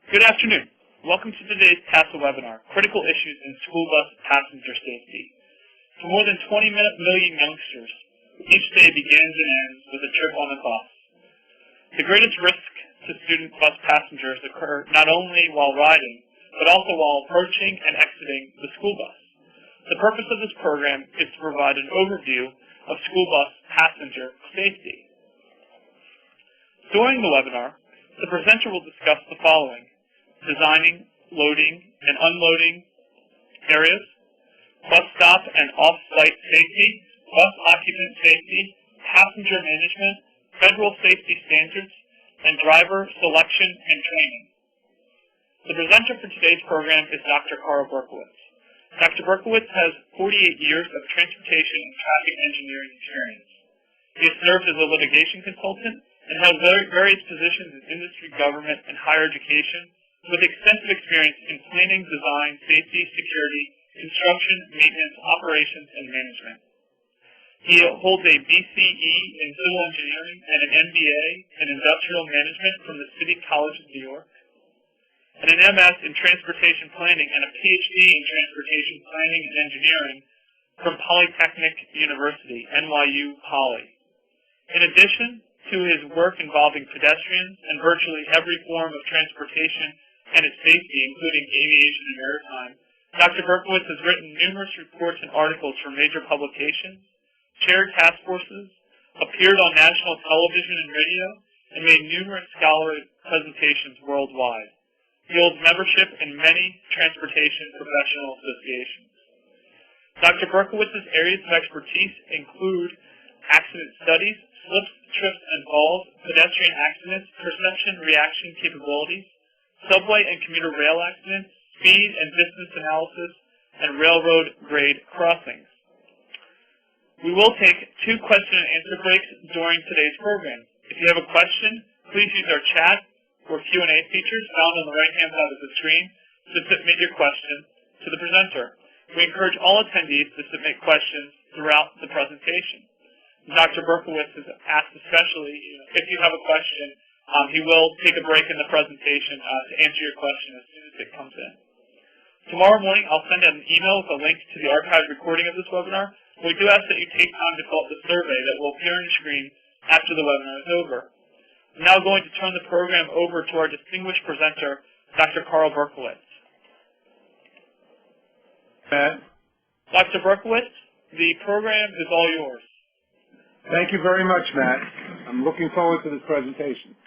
Good afternoon. Welcome to today's TASA webinar, Critical Issues in School Bus Passenger Safety. For more than 20 million youngsters, each day begins and ends with a trip on a bus. The greatest risk to student bus passengers occur not only while riding, but also while approaching and exiting the school bus. The purpose of this program is to provide an overview of school bus passenger safety. During the webinar, the presenter will discuss the following: designing, loading, and unloading areas, bus stop and off-site safety, bus occupant safety, passenger management, federal safety standards, and driver selection and training. The presenter for today's program is Dr. Carl Berkowitz. Dr. Berkowitz has 48 years of transportation and traffic engineering experience. He has served as a litigation consultant and held various positions in industry, government, and higher education, with extensive experience in planning, design, safety, security, construction, maintenance, operations, and management. He holds a BCE in civil engineering and an MBA in industrial management from the City College of New York, and an MS in transportation planning and a PhD in transportation planning and engineering from Polytechnic University, NYU Poly. In addition to his work involving pedestrians and virtually every form of transportation and its safety, including aviation and maritime, Dr. Berkowitz has written numerous reports and articles for major publications, chaired task forces, appeared on national television and radio, and made numerous scholarly presentations worldwide. He holds membership in many transportation professional associations. Dr. Berkowitz's areas of expertise include accident studies, slips, trips, and falls, pedestrian accidents, perception reaction capabilities, subway and commuter rail accidents, speed and distance analysis, and railroad grade crossings. We will take 2 question and answer breaks during today's program. If you have a question, please use our chat or Q&A features found on the right-hand side of the screen to submit your question to the presenter. We encourage all attendees to submit questions throughout the presentation. Dr. Berkowitz has asked especially, if you have a question, he will take a break in the presentation to answer your question as soon as it comes in. Tomorrow morning, I'll send out an email with a link to the archived recording of this webinar. We do ask that you take time to fill out the survey that will appear on your screen after the webinar is over. I'm now going to turn the program over to our distinguished presenter, Dr. Carl Berkowitz. Matt. Dr. Berkowitz, the program is all yours. Thank you very much, Matt. I'm looking forward to this presentation.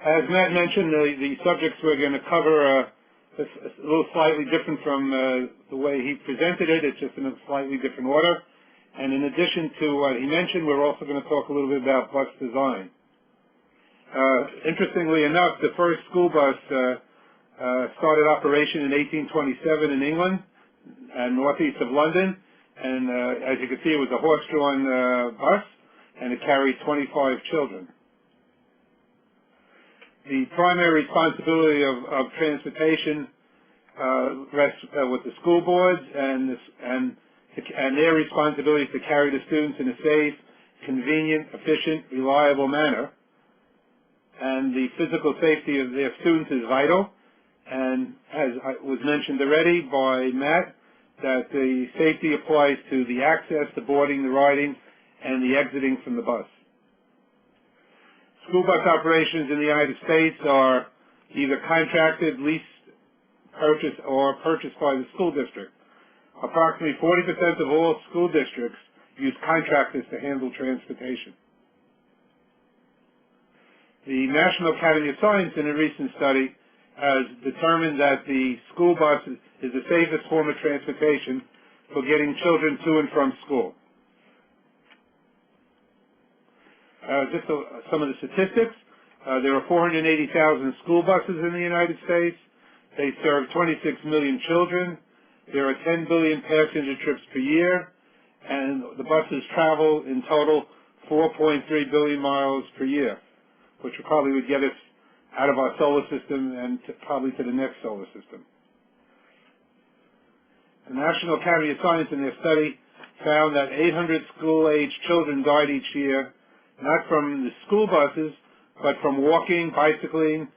As Matt mentioned, the subjects we're going to cover are a little slightly different from the way he presented it. It's just in a slightly different order. And in addition to what he mentioned, we're also going to talk a little bit about bus design. Interestingly enough, the first school bus started operation in 1827 in England and northeast of London. And as you can see, it was a horse-drawn bus, and it carried 25 children. The primary responsibility of transportation rests with the school boards, and their responsibility is to carry the students in a safe, convenient, efficient, reliable manner. And the physical safety of their students is vital. And as was mentioned already by Matt, that the safety applies to the access, the boarding, the riding, and the exiting from the bus. School bus operations in the United States are either contracted, leased, purchased, or purchased by the school district. Approximately 40% of all school districts use contractors to handle transportation. The National Academy of Science, in a recent study, has determined that the school bus is the safest form of transportation for getting children to and from school. Just some of the statistics. There are 480,000 school buses in the United States. They serve 26 million children. There are 10 billion passenger trips per year, and the buses travel in total 4.3 billion miles per year, which probably would get us out of our solar system and probably to the next solar system. The National Academy of Science in their study found that 800 school-age children died each year, not from the school buses, but from walking, bicycling,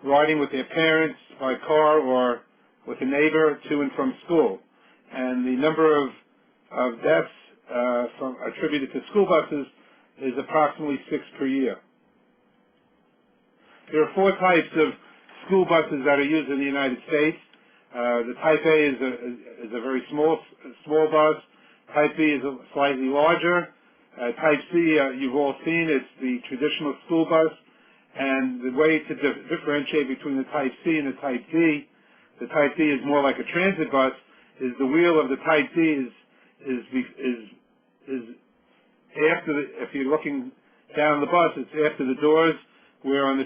riding with their parents by car or with a neighbor to and from school. And the number of deaths attributed to school buses is approximately 6 per year. There are 4 types of school buses that are used in the United States. The Type A is a very small bus. Type B is slightly larger. Type C, you've all seen, it's the traditional school bus. And the way to differentiate between the Type C and the Type D, the Type D is more like a transit bus, is the wheel of the Type D is after if you're looking down the bus, it's after the doors, where on the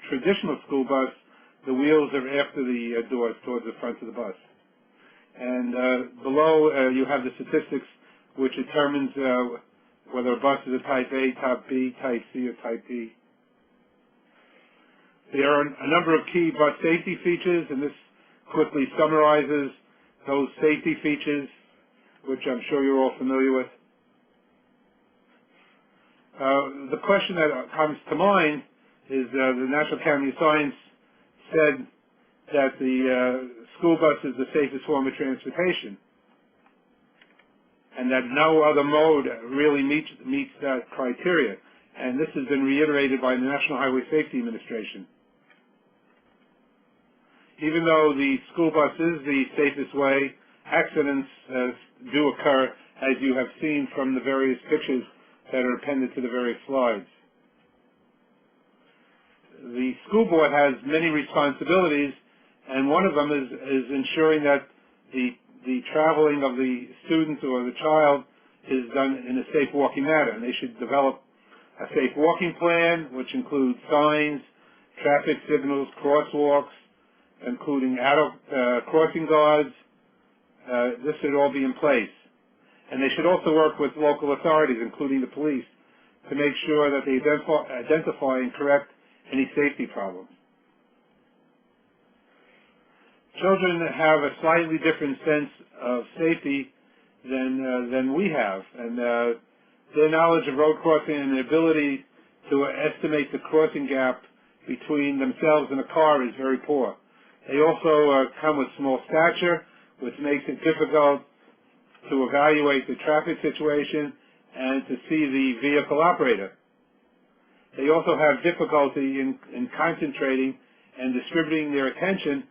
traditional school bus, the wheels are after the doors towards the front of the bus. And below you have the statistics which determines whether a bus is a Type A, Type B, Type C, or Type D. There are a number of key bus safety features, and this quickly summarizes those safety features, which I'm sure you're all familiar with. The question that comes to mind is the National Academy of Science said that the school bus is the safest form of transportation, and that no other mode really meets that criteria. And this has been reiterated by the National Highway Safety Administration. Even though the school bus is the safest way, accidents do occur, as you have seen from the various pictures that are appended to the various slides. The school board has many responsibilities, and one of them is ensuring that the traveling of the student or the child is done in a safe walking manner. And they should develop a safe walking plan, which includes signs, traffic signals, crosswalks, including adult crossing guards. This should all be in place. And they should also work with local authorities, including the police, to make sure that they identify and correct any safety problems. Children have a slightly different sense of safety than we have, and their knowledge of road crossing and the ability to estimate the crossing gap between themselves and a car is very poor. They also come with small stature, which makes it difficult to evaluate the traffic situation and to see the vehicle operator. They also have difficulty in concentrating and distributing their attention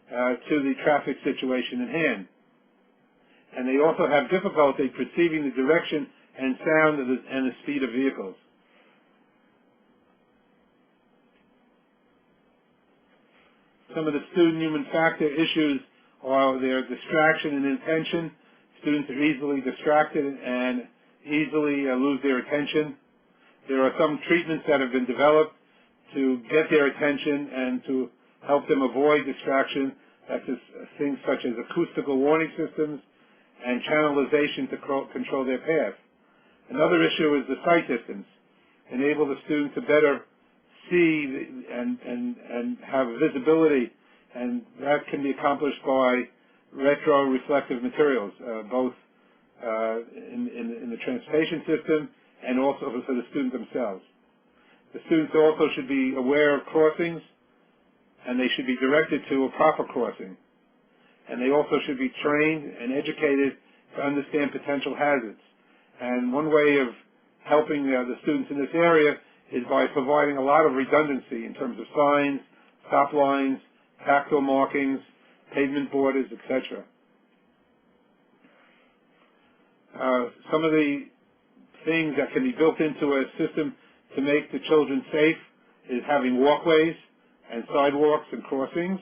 to the traffic situation at hand. And they also have difficulty perceiving the direction and sound and the speed of vehicles. Some of the student human factor issues are their distraction and inattention. Students are easily distracted and easily lose their attention. There are some treatments that have been developed to get their attention and to help them avoid distraction. That's things such as acoustical warning systems and channelization to control their path. Another issue is the sight distance. Enable the student to better see and have visibility, and that can be accomplished by retroreflective materials, both in the transportation system and also for the student themselves. The students also should be aware of crossings, and they should be directed to a proper crossing. And they also should be trained and educated to understand potential hazards. And one way of helping the students in this area is by providing a lot of redundancy in terms of signs, stop lines, tactile markings, pavement borders, etc. Some of the things that can be built into a system to make the children safe is having walkways and sidewalks and crossings.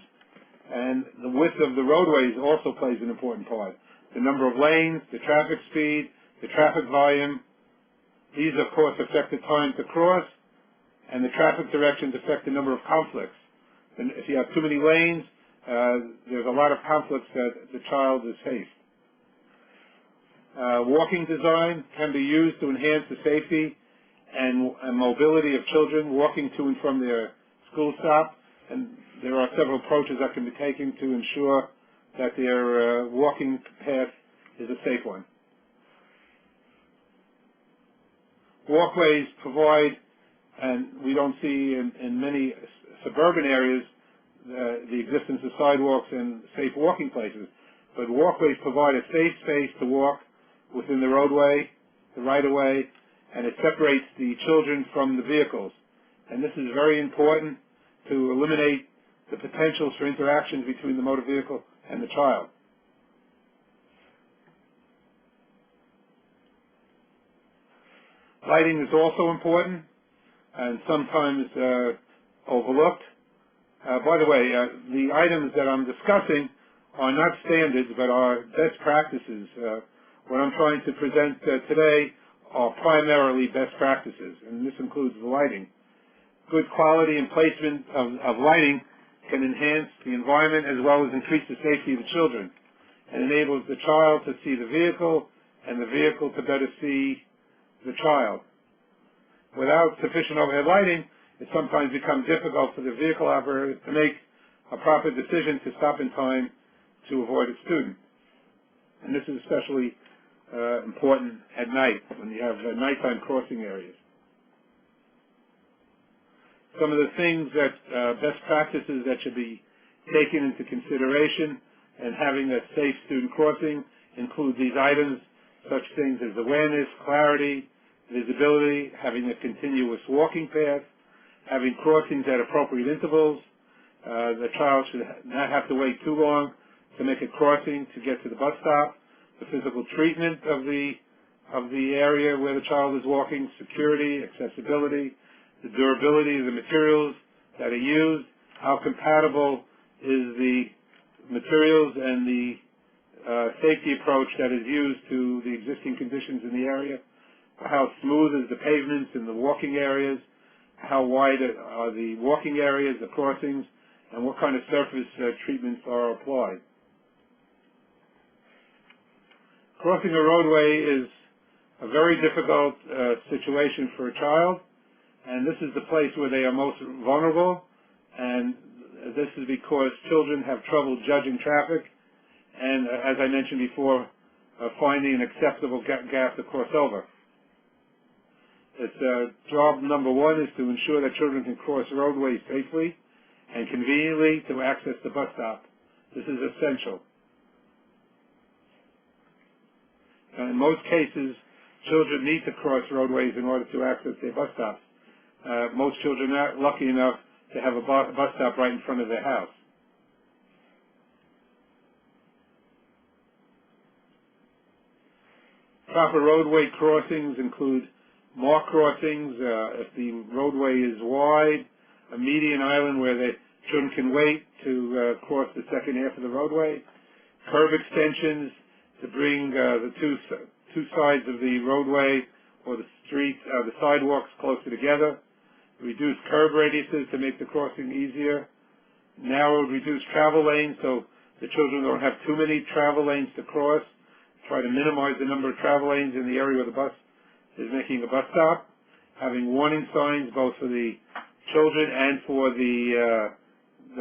And the width of the roadways also plays an important part. The number of lanes, the traffic speed, the traffic volume. These, of course, affect the time to cross, and the traffic directions affect the number of conflicts. And if you have too many lanes, there's a lot of conflicts that the child is faced. Walking design can be used to enhance the safety and mobility of children walking to and from their school stop, and there are several approaches that can be taken to ensure that their walking path is a safe one. Walkways provide, and we don't see in many suburban areas, the existence of sidewalks and safe walking places. But walkways provide a safe space to walk within the roadway, the right-of-way, and it separates the children from the vehicles. And this is very important to eliminate the potentials for interactions between the motor vehicle and the child. Lighting is also important and sometimes overlooked. By the way, the items that I'm discussing are not standards but are best practices. What I'm trying to present today are primarily best practices, and this includes the lighting. Good quality and placement of lighting can enhance the environment as well as increase the safety of the children, and enables the child to see the vehicle and the vehicle to better see the child. Without sufficient overhead lighting, it sometimes becomes difficult for the vehicle operator to make a proper decision to stop in time to avoid a student. And this is especially important at night when you have nighttime crossing areas. Some of the things that best practices that should be taken into consideration and having a safe student crossing include these items, such things as awareness, clarity, visibility, having a continuous walking path, having crossings at appropriate intervals. The child should not have to wait too long to make a crossing to get to the bus stop. The physical treatment of the area where the child is walking, security, accessibility, the durability of the materials that are used, how compatible is the materials and the safety approach that is used to the existing conditions in the area, how smooth is the pavements in the walking areas, how wide are the walking areas, the crossings, and what kind of surface treatments are applied. Crossing a roadway is a very difficult situation for a child, and this is the place where they are most vulnerable, and this is because children have trouble judging traffic and, as I mentioned before, finding an acceptable gap to cross over. Its job number one is to ensure that children can cross roadways safely and conveniently to access the bus stop. This is essential. In most cases, children need to cross roadways in order to access their bus stops. Most children are not lucky enough to have a bus stop right in front of their house. Proper roadway crossings include marked crossings. If the roadway is wide, a median island where the children can wait to cross the second half of the roadway, curb extensions to bring the two sides of the roadway or the street, the sidewalks closer together, reduce curb radiuses to make the crossing easier, narrowed, reduced travel lanes so the children don't have too many travel lanes to cross, try to minimize the number of travel lanes in the area where the bus is making a bus stop, having warning signs both for the children and for the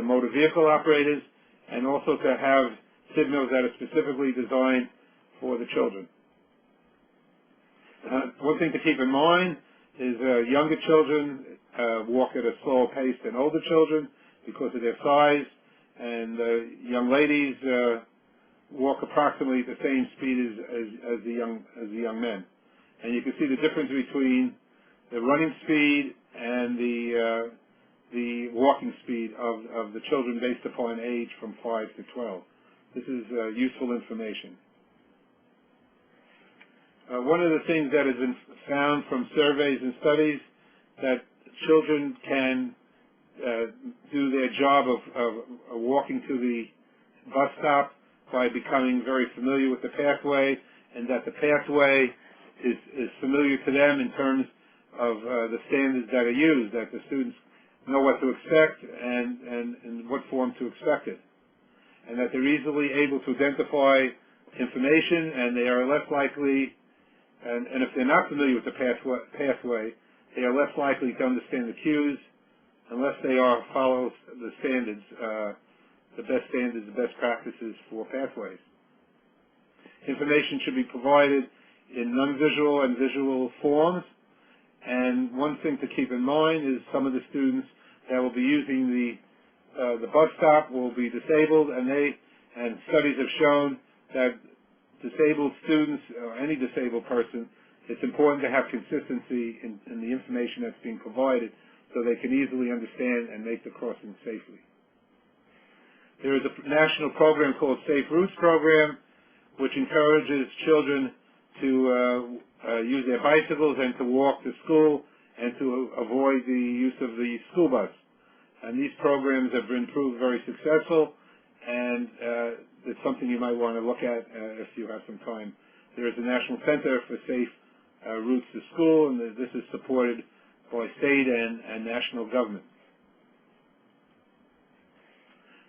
motor vehicle operators, and also to have signals that are specifically designed for the children. One thing to keep in mind is younger children walk at a slower pace than older children because of their size, and young ladies walk approximately at the same speed as the young men. And you can see the difference between the running speed and the walking speed of the children based upon age from 5 to 12. This is useful information. One of the things that has been found from surveys and studies that children can do their job of walking to the bus stop by becoming very familiar with the pathway, and that the pathway is familiar to them in terms of the standards that are used, that the students know what to expect and in what form to expect it, and that they're easily able to identify information, and they are less likely, and if they're not familiar with the pathway, they are less likely to understand the cues unless they follow the standards, the best practices for pathways. Information should be provided in non-visual and visual forms, and one thing to keep in mind is some of the students that will be using the bus stop will be disabled, and studies have shown that disabled students or any disabled person, it's important to have consistency in the information that's being provided so they can easily understand and make the crossing safely. There is a national program called Safe Routes Program, which encourages children to use their bicycles and to walk to school and to avoid the use of the school bus. And these programs have been proved very successful, and it's something you might want to look at if you have some time. There is a National Center for Safe Routes to School, and this is supported by state and national government.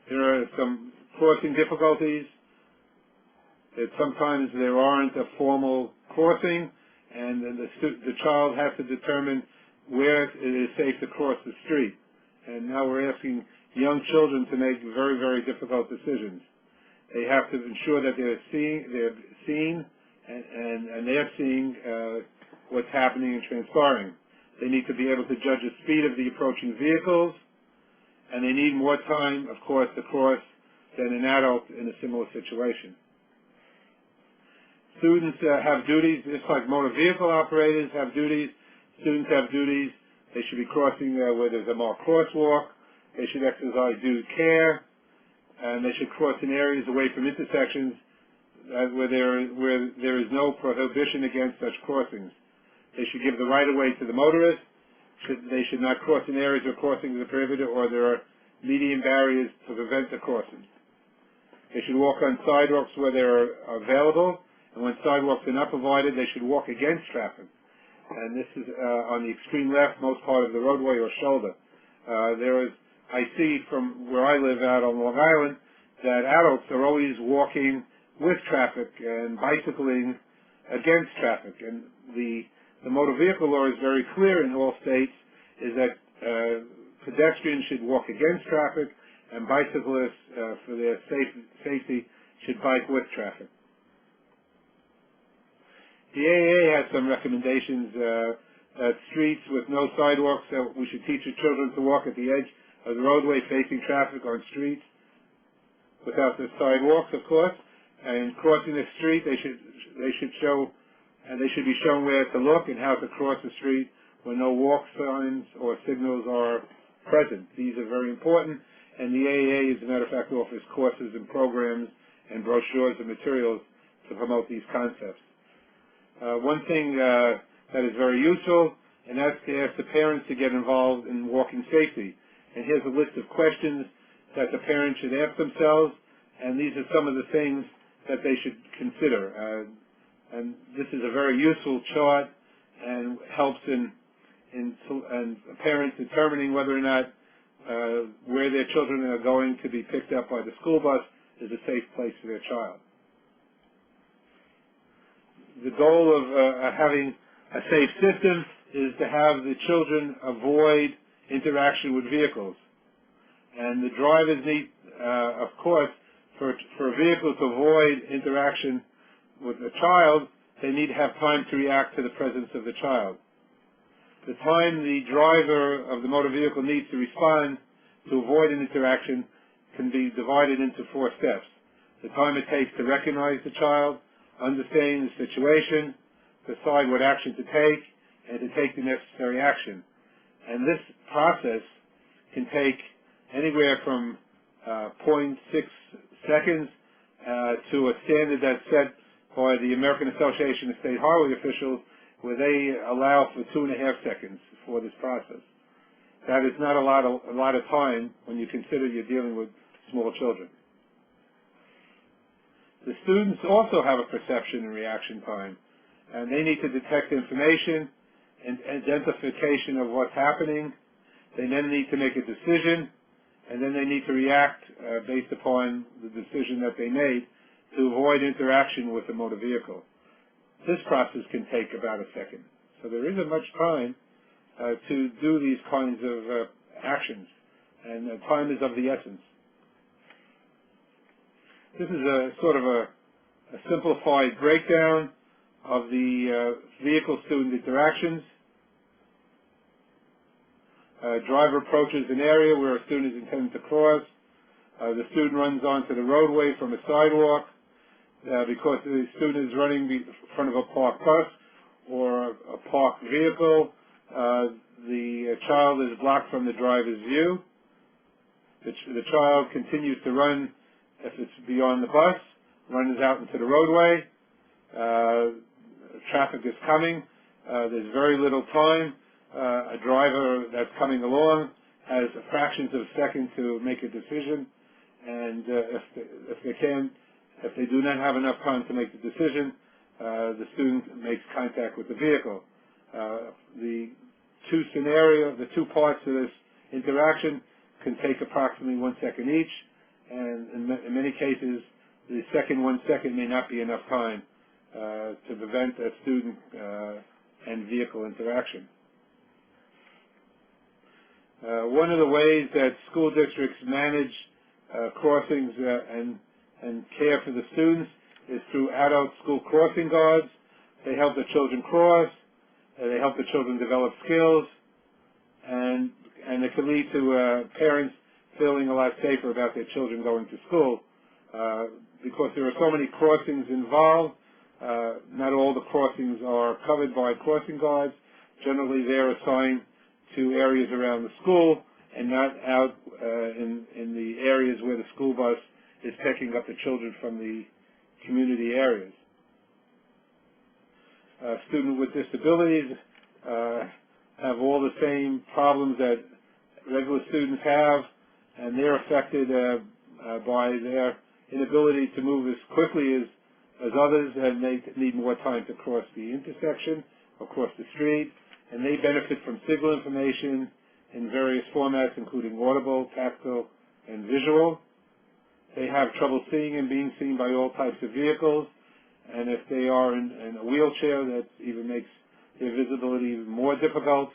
There are some crossing difficulties. That sometimes there aren't a formal crossing, and then the child has to determine where it is safe to cross the street. And now we're asking young children to make very, very difficult decisions. They have to ensure that they're seeing what's happening and transpiring. They need to be able to judge the speed of the approaching vehicles, and they need more time, of course, to cross than an adult in a similar situation. Students have duties, just like motor vehicle operators have duties. Students have duties. They should be crossing where there's a marked crosswalk. They should exercise due care, and they should cross in areas away from intersections where there is no prohibition against such crossings. They should give the right-of-way to the motorist. They should not cross in areas where crossings are prohibited or there are median barriers to prevent the crossing. They should walk on sidewalks where they are available, and when sidewalks are not provided, they should walk against traffic. And this is on the extreme left, most part of the roadway or shoulder. I see from where I live out on Long Island that adults are always walking with traffic and bicycling against traffic. And the motor vehicle law is very clear in all states, is that pedestrians should walk against traffic and bicyclists, for their safety, should bike with traffic. The AAA has some recommendations that streets with no sidewalks, that we should teach the children to walk at the edge of the roadway facing traffic on streets without the sidewalks, of course. And crossing the street, they should be shown where to look and how to cross the street when no walk signs or signals are present. These are very important, and the AAA, as a matter of fact, offers courses and programs and brochures and materials to promote these concepts. One thing that is very useful, and that's to ask the parents to get involved in walking safety. And here's a list of questions that the parents should ask themselves, and these are some of the things that they should consider. And this is a very useful chart and helps in parents determining whether or not where their children are going to be picked up by the school bus is a safe place for their child. The goal of having a safe system is to have the children avoid interaction with vehicles. And the drivers need, of course, for a vehicle to avoid interaction with a child, they need to have time to react to the presence of the child. The time the driver of the motor vehicle needs to respond to avoid an interaction can be divided into 4 steps. The time it takes to recognize the child, understanding the situation, decide what action to take, and to take the necessary action. And this process can take anywhere from 0.6 seconds to a standard that's set by the American Association of State Highway Officials, where they allow for 2.5 seconds for this process. That is not a lot of time when you consider you're dealing with small children. The students also have a perception and reaction time, and they need to detect information and identification of what's happening. They then need to make a decision, and then they need to react based upon the decision that they made to avoid interaction with the motor vehicle. This process can take about a second. So there isn't much time to do these kinds of actions, and time is of the essence. This is a sort of a simplified breakdown of the vehicle-student interactions. Driver approaches an area where a student is intended to cross. The student runs onto the roadway from a sidewalk because the student is running in front of a parked bus or a parked vehicle. The child is blocked from the driver's view. The child continues to run if it's beyond the bus, runs out into the roadway. Traffic is coming. There's very little time. A driver that's coming along has fractions of a second to make a decision, and if they do not have enough time to make the decision, the student makes contact with the vehicle. The two parts of this interaction can take approximately 1 second each, and in many cases, the second 1 second may not be enough time to prevent a student and vehicle interaction. One of the ways that school districts manage crossings and care for the students is through adult school crossing guards. They help the children cross. They help the children develop skills, and it can lead to parents feeling a lot safer about their children going to school because there are so many crossings involved. Not all the crossings are covered by crossing guards. Generally, they're assigned to areas around the school and not out in the areas where the school bus is picking up the children from the community areas. Students with disabilities have all the same problems that regular students have, and they're affected by their inability to move as quickly as others, and they need more time to cross the intersection or cross the street, and they benefit from signal information in various formats, including audible, tactile, and visual. They have trouble seeing and being seen by all types of vehicles, and if they are in a wheelchair, that even makes their visibility even more difficult.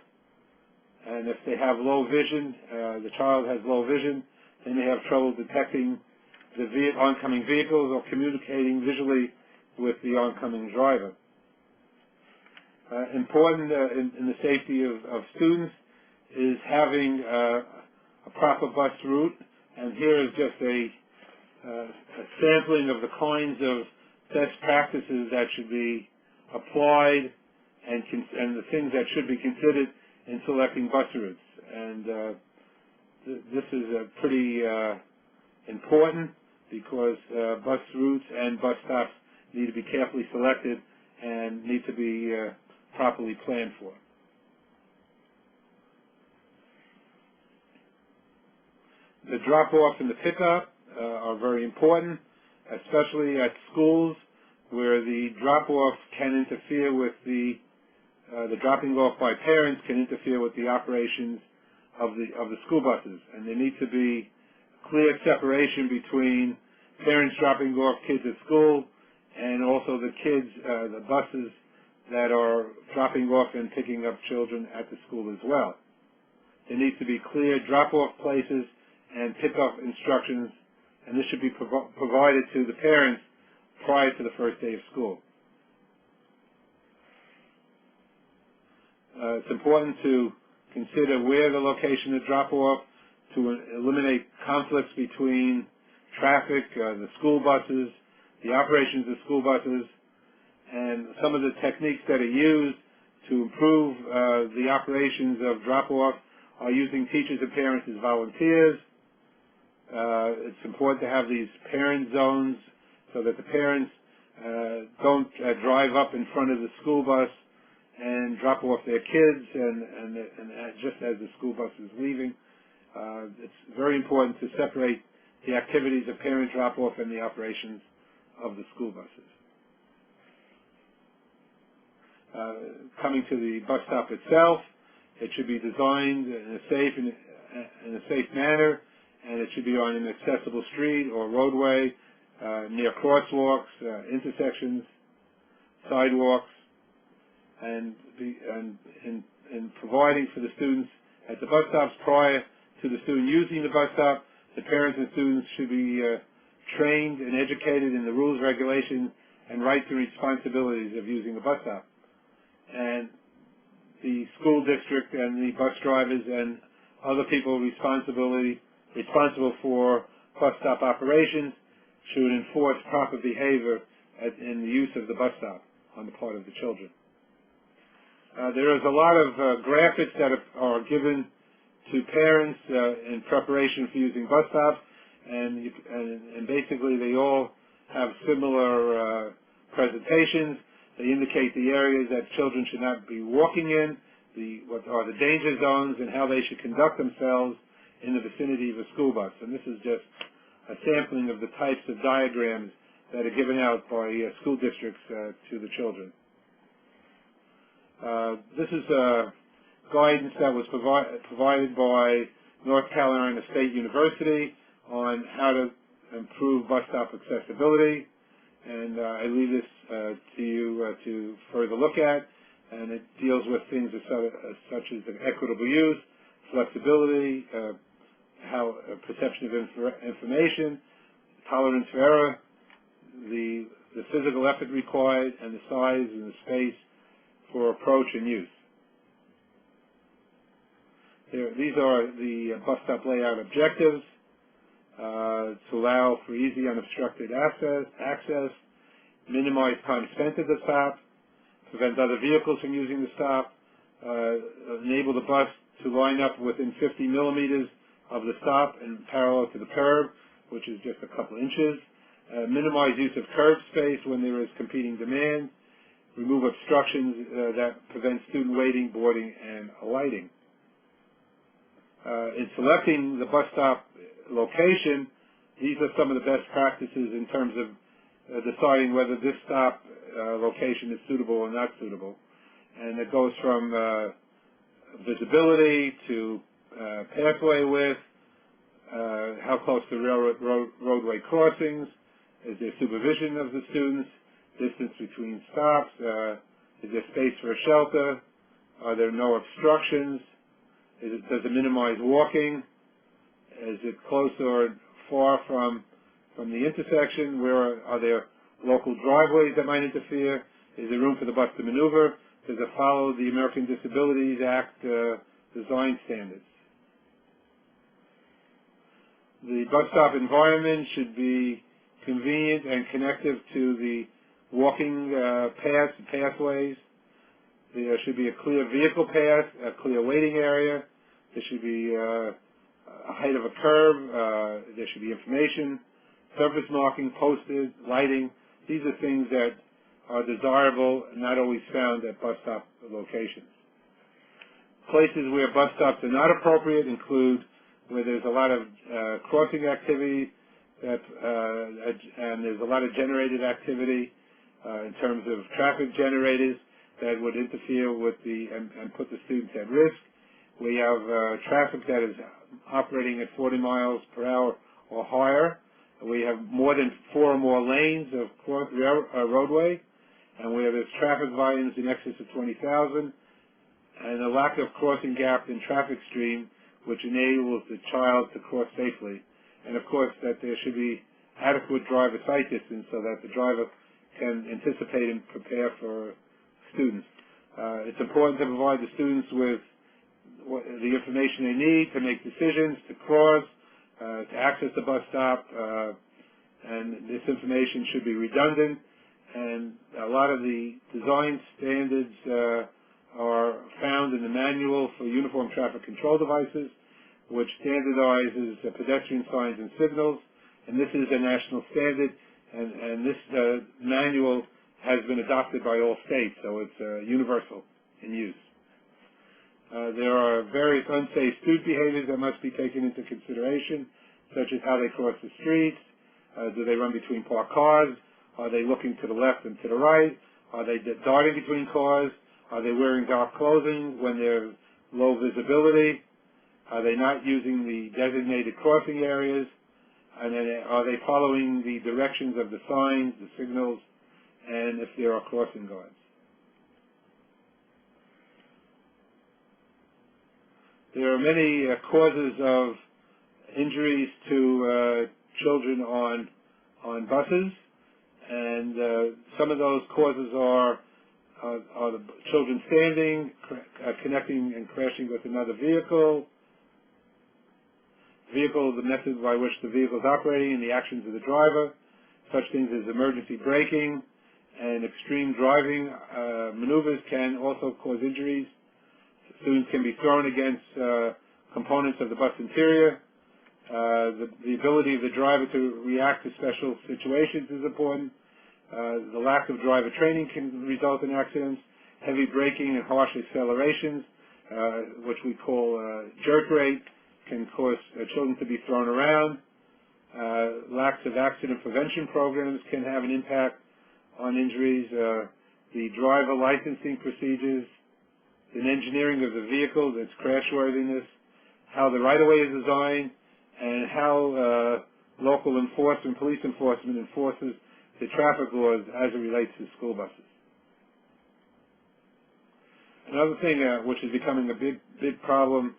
And if they have low vision, the child has low vision, they may have trouble detecting the oncoming vehicles or communicating visually with the oncoming driver. Important in the safety of students is having a proper bus route, and here is just a sampling of the kinds of best practices that should be applied and the things that should be considered in selecting bus routes. And this is pretty important because bus routes and bus stops need to be carefully selected and need to be properly planned for. The drop-off and the pickup are very important, especially at schools where the drop-off can interfere with the dropping off by parents can interfere with the operations of the school buses, and there needs to be clear separation between parents dropping off kids at school and also the kids, the buses that are dropping off and picking up children at the school as well. There needs to be clear drop-off places and pick-up instructions, and this should be provided to the parents prior to the first day of school. It's important to consider where the location of drop-off to eliminate conflicts between traffic, the school buses, the operations of school buses, and some of the techniques that are used to improve the operations of drop-off are using teachers and parents as volunteers. It's important to have these parent zones so that the parents don't drive up in front of the school bus and drop off their kids and just as the school bus is leaving. It's very important to separate the activities of parent drop-off and the operations of the school buses. Coming to the bus stop itself, it should be designed in a safe manner, and it should be on an accessible street or roadway, near crosswalks, intersections, sidewalks, and in providing for the students at the bus stops prior to the student using the bus stop. The parents and students should be trained and educated in the rules, regulations, and rights and responsibilities of using the bus stop. And the school district and the bus drivers and Other people responsible for bus stop operations should enforce proper behavior in the use of the bus stop on the part of the children. There is a lot of graphics that are given to parents in preparation for using bus stops, and basically they all have similar presentations. They indicate the areas that children should not be walking in, what are the danger zones, and how they should conduct themselves in the vicinity of a school bus. And this is just a sampling of the types of diagrams that are given out by school districts to the children. This is guidance that was provided by North Carolina State University on how to improve bus stop accessibility, and I leave this to you to further look at, and it deals with things such as equitable use, flexibility, how perception of information, tolerance for error, the physical effort required, and the size and the space for approach and use. These are the bus stop layout objectives to allow for easy unobstructed access, minimize time spent at the stop, prevent other vehicles from using the stop, enable the bus to line up within 50 millimeters of the stop and parallel to the curb, which is just a couple inches, minimize use of curb space when there is competing demand, remove obstructions that prevent student waiting, boarding, and alighting. In selecting the bus stop location, these are some of the best practices in terms of deciding whether this stop location is suitable or not suitable. And it goes from visibility to pathway width, how close to roadway crossings, is there supervision of the students, distance between stops, is there space for a shelter, are there no obstructions, does it minimize walking, is it close or far from the intersection, where are there local driveways that might interfere, is there room for the bus to maneuver, does it follow the American Disabilities Act design standards. The bus stop environment should be convenient and connective to the walking paths and pathways. There should be a clear vehicle path, a clear waiting area. There should be a height of a curb. There should be information, surface marking, posted, lighting. These are things that are desirable and not always found at bus stop locations. Places where bus stops are not appropriate include where there's a lot of crossing activity and there's a lot of generated activity in terms of traffic generators that would interfere with and put the students at risk. We have traffic that is operating at 40 miles per hour or higher. We have more than 4 or more lanes of roadway, and we have traffic volumes in excess of 20,000, and a lack of crossing gap in traffic stream, which enables the child to cross safely. And of course, that there should be adequate driver sight distance so that the driver can anticipate and prepare for students. It's important to provide the students with the information they need to make decisions, to cross, to access the bus stop, and this information should be redundant. And a lot of the design standards are found in the manual for uniform traffic control devices, which standardizes pedestrian signs and signals. And this is a national standard, and this manual has been adopted by all states, so it's universal in use. There are various unsafe student behaviors that must be taken into consideration, such as how they cross the streets, do they run between parked cars, are they looking to the left and to the right, are they darting between cars, are they wearing dark clothing when there's low visibility, are they not using the designated crossing areas, and then are they following the directions of the signs, the signals, and if there are crossing guards. There are many causes of injuries to children on buses, and some of those causes are the children standing, connecting and crashing with another vehicle, vehicle, the method by which the vehicle is operating, and the actions of the driver. Such things as emergency braking and extreme driving maneuvers can also cause injuries. Students can be thrown against components of the bus interior. The ability of the driver to react to special situations is important. The lack of driver training can result in accidents. Heavy braking and harsh accelerations, which we call jerk rate, can cause children to be thrown around. Lacks of accident prevention programs can have an impact on injuries. The driver licensing procedures, the engineering of the vehicle, its crashworthiness, how the right-of-way is designed, and how local enforcement, police enforcement, enforces the traffic laws as it relates to school buses. Another thing which is becoming a big problem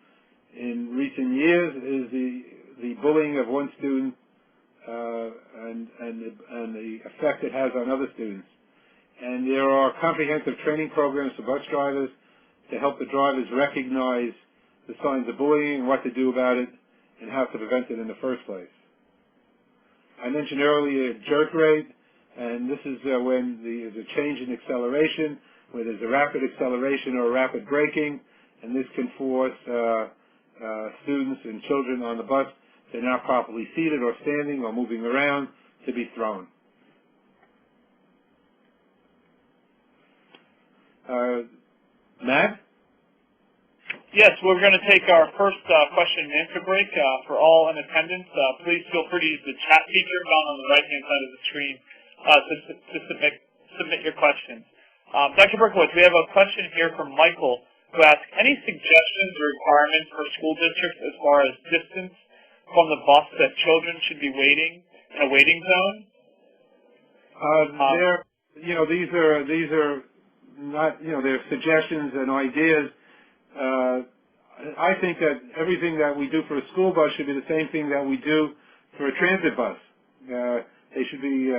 in recent years is the bullying of one student and the effect it has on other students. And there are comprehensive training programs for bus drivers to help the drivers recognize the signs of bullying and what to do about it and how to prevent it in the first place. I mentioned earlier jerk rate, and this is when there's a change in acceleration, where there's a rapid acceleration or rapid braking, and this can force students and children on the bus that are not properly seated or standing or moving around to be thrown. Matt? Yes, we're going to take our first question and answer break. For all in attendance, please feel free to use the chat feature found on the right-hand side of the screen to submit your questions. Dr. Berkowitz, we have a question here from Michael, who asks, any suggestions or requirements for school districts as far as distance from the bus that children should be waiting in a waiting zone? These are not, they're suggestions and ideas. I think that everything that we do for a school bus should be the same thing that we do for a transit bus. They should be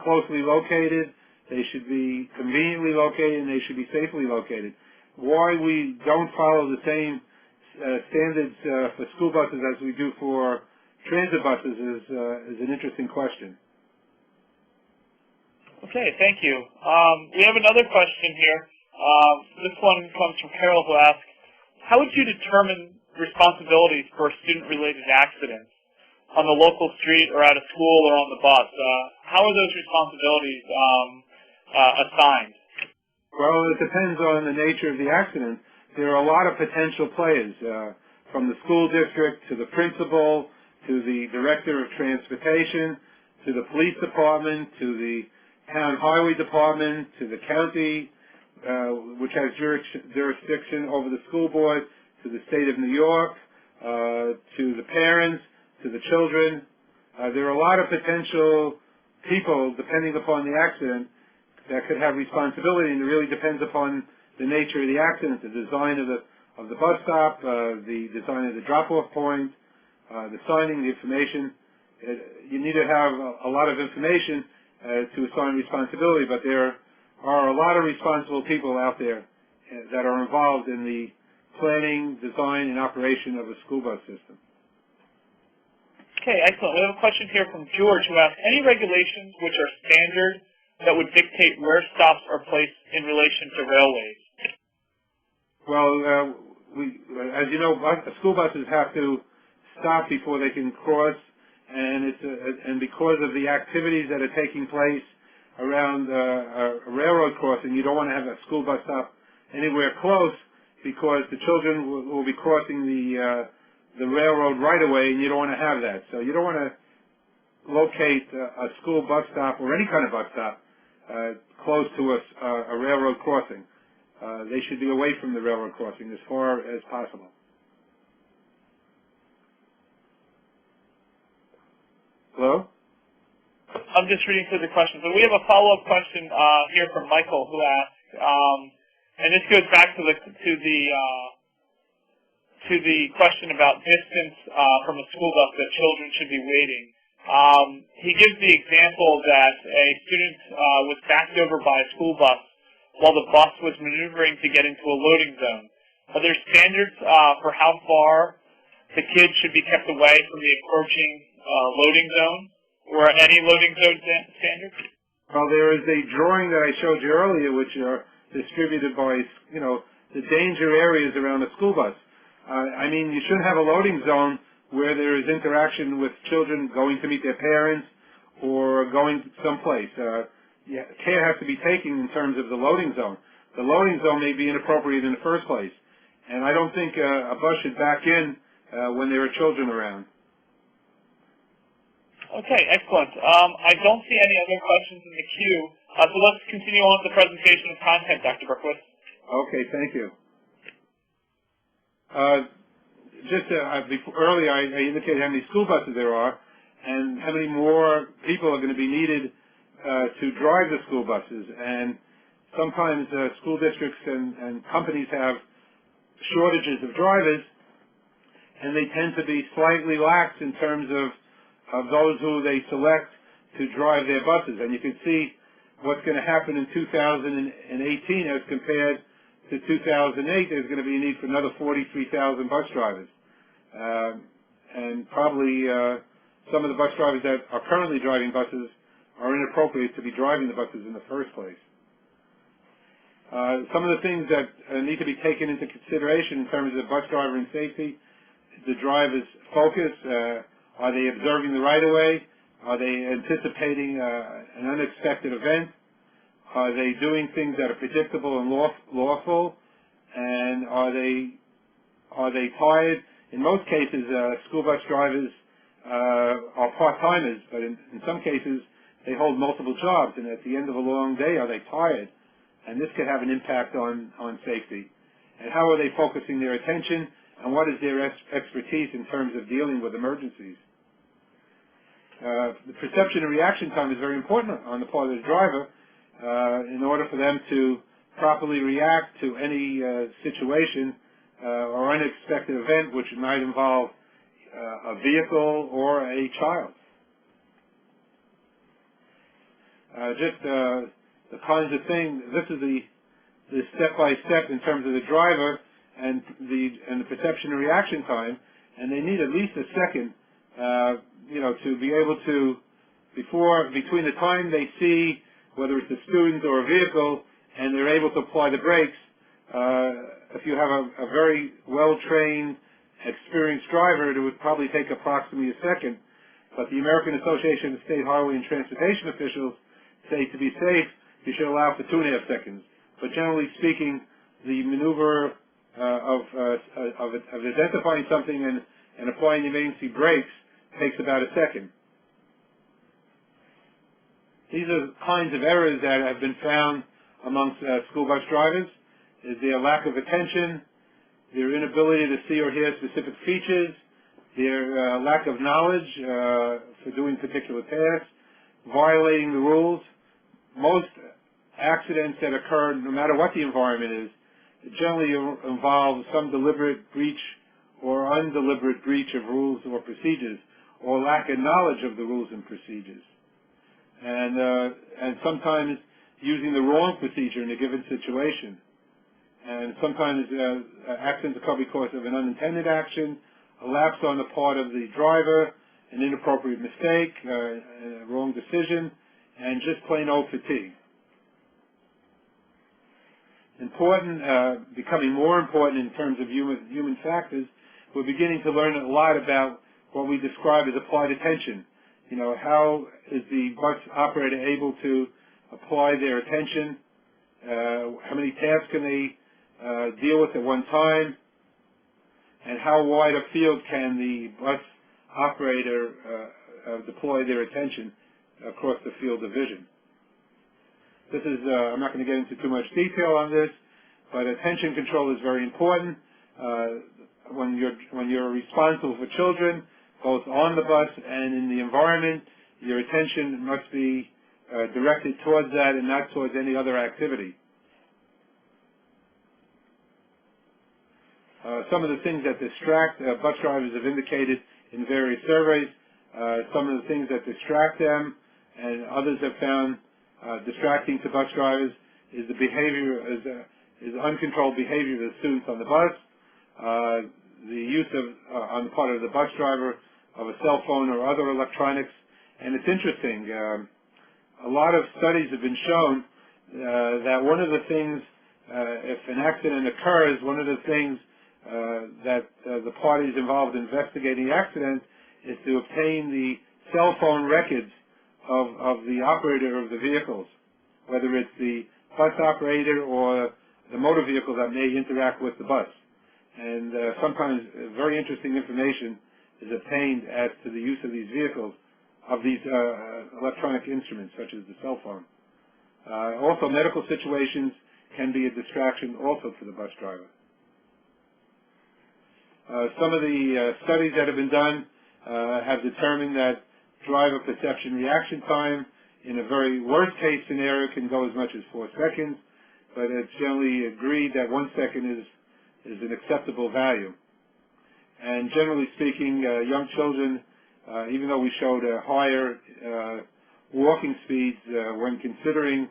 closely located, they should be conveniently located, and they should be safely located. Why we don't follow the same standards for school buses as we do for transit buses is an interesting question. Okay, thank you. We have another question here. This one comes from Carol, who asks, how would you determine responsibilities for student-related accidents on the local street or at a school or on the bus? How are those responsibilities assigned? Well, it depends on the nature of the accident. There are a lot of potential players, from the school district to the principal to the director of transportation to the police department to the town highway department to the county, which has jurisdiction over the school board, to the state of New York, to the parents, to the children. There are a lot of potential people, depending upon the accident, that could have responsibility, and it really depends upon the nature of the accident, the design of the bus stop, the design of the drop-off point, the signing, the information. You need to have a lot of information to assign responsibility, but there are a lot of responsible people out there that are involved in the planning, design, and operation of a school bus system. Okay, excellent. We have a question here from George, who asks, any regulations which are standard that would dictate where stops are placed in relation to railways? Well, as you know, school buses have to stop before they can cross, and because of the activities that are taking place around a railroad crossing, you don't want to have a school bus stop anywhere close, because the children will be crossing the railroad right away, and you don't want to have that. So you don't want to locate a school bus stop or any kind of bus stop close to a railroad crossing. They should be away from the railroad crossing as far as possible. Hello? I'm just reading through the questions. So we have a follow-up question here from Michael, who asks, and this goes back to the question about distance from a school bus that children should be waiting. He gives the example that a student was backed over by a school bus while the bus was maneuvering to get into a loading zone. Are there standards for how far the kids should be kept away from the approaching loading zone or any loading zone standards? Well, there is a drawing that I showed you earlier, which are distributed by, the danger areas around a school bus. I mean, you should have a loading zone where there is interaction with children going to meet their parents or going someplace. Care has to be taken in terms of the loading zone. The loading zone may be inappropriate in the first place, and I don't think a bus should back in when there are children around. Okay, excellent. I don't see any other questions in the queue, so let's continue on with the presentation of content, Dr. Berkowitz. Okay, thank you. Earlier I indicated how many school buses there are and how many more people are going to be needed to drive the school buses. And sometimes school districts and companies have shortages of drivers, and they tend to be slightly lax in terms of those who they select to drive their buses. And you can see what's going to happen in 2018 as compared to 2008. There's going to be a need for another 43,000 bus drivers. And probably some of the bus drivers that are currently driving buses are inappropriate to be driving the buses in the first place. Some of the things that need to be taken into consideration in terms of bus driver and safety: the driver's focus. Are they observing the right-of-way? Are they anticipating an unexpected event? Are they doing things that are predictable and lawful? And are they tired? In most cases, school bus drivers are part-timers, but in some cases they hold multiple jobs, and at the end of a long day, are they tired? And this could have an impact on safety. And how are they focusing their attention, and what is their expertise in terms of dealing with emergencies? The perception and reaction time is very important on the part of the driver in order for them to properly react to any situation or unexpected event which might involve a vehicle or a child. The kinds of things, this is the step-by-step in terms of the driver and the perception and reaction time, and they need at least a second, to be able to, between the time they see whether it's a student or a vehicle and they're able to apply the brakes. If you have a very well-trained, experienced driver, it would probably take approximately a second, but the American Association of State Highway and Transportation Officials say to be safe, you should allow for 2.5 seconds. But generally speaking, the maneuver of identifying something and applying the emergency brakes takes about a second. These are the kinds of errors that have been found amongst school bus drivers: is their lack of attention, their inability to see or hear specific features, their lack of knowledge for doing particular tasks, violating the rules. Most accidents that occur, no matter what the environment is, generally involve some deliberate breach or undeliberate breach of rules or procedures, or lack of knowledge of the rules and procedures, and sometimes using the wrong procedure in a given situation. And sometimes accidents occur because of an unintended action, a lapse on the part of the driver, an inappropriate mistake, a wrong decision, and just plain old fatigue. Becoming more important in terms of human factors, we're beginning to learn a lot about what we describe as applied attention. How is the bus operator able to apply their attention? How many tasks can they deal with at one time? And how wide a field can the bus operator deploy their attention across the field of vision? This is, I'm not going to get into too much detail on this, but attention control is very important. When you're responsible for children, both on the bus and in the environment, your attention must be directed towards that and not towards any other activity. Some of the things that distract bus drivers have indicated in various surveys. Some of the things that distract them, and others have found distracting to bus drivers, is the behavior, is uncontrolled behavior of the students on the bus, use of, on the part of the bus driver, of a cell phone or other electronics. And it's interesting, a lot of studies have been shown that one of the things, if an accident occurs, one of the things that the parties involved in investigating the accident is to obtain the cell phone records of the operator of the vehicles, whether it's the bus operator or the motor vehicle that may interact with the bus. And sometimes very interesting information is obtained as to the use of these vehicles, of these electronic instruments, such as the cell phone. Also, medical situations can be a distraction also for the bus driver. Some of the studies that have been done have determined that driver perception reaction time in a very worst case scenario can go as much as 4 seconds, but it's generally agreed that 1 second is an acceptable value. And generally speaking, young children, even though we showed higher walking speeds, when considering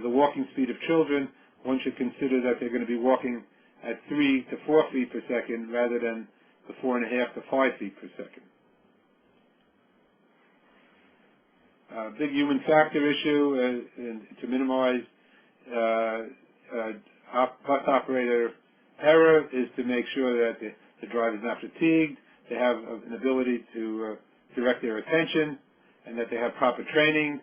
the walking speed of children, one should consider that they're going to be walking at 3 to 4 feet per second rather than the 4.5 to 5 feet per second. Big human factor issue to minimize bus operator error is to make sure that the driver is not fatigued, they have an ability to direct their attention, and that they have proper training,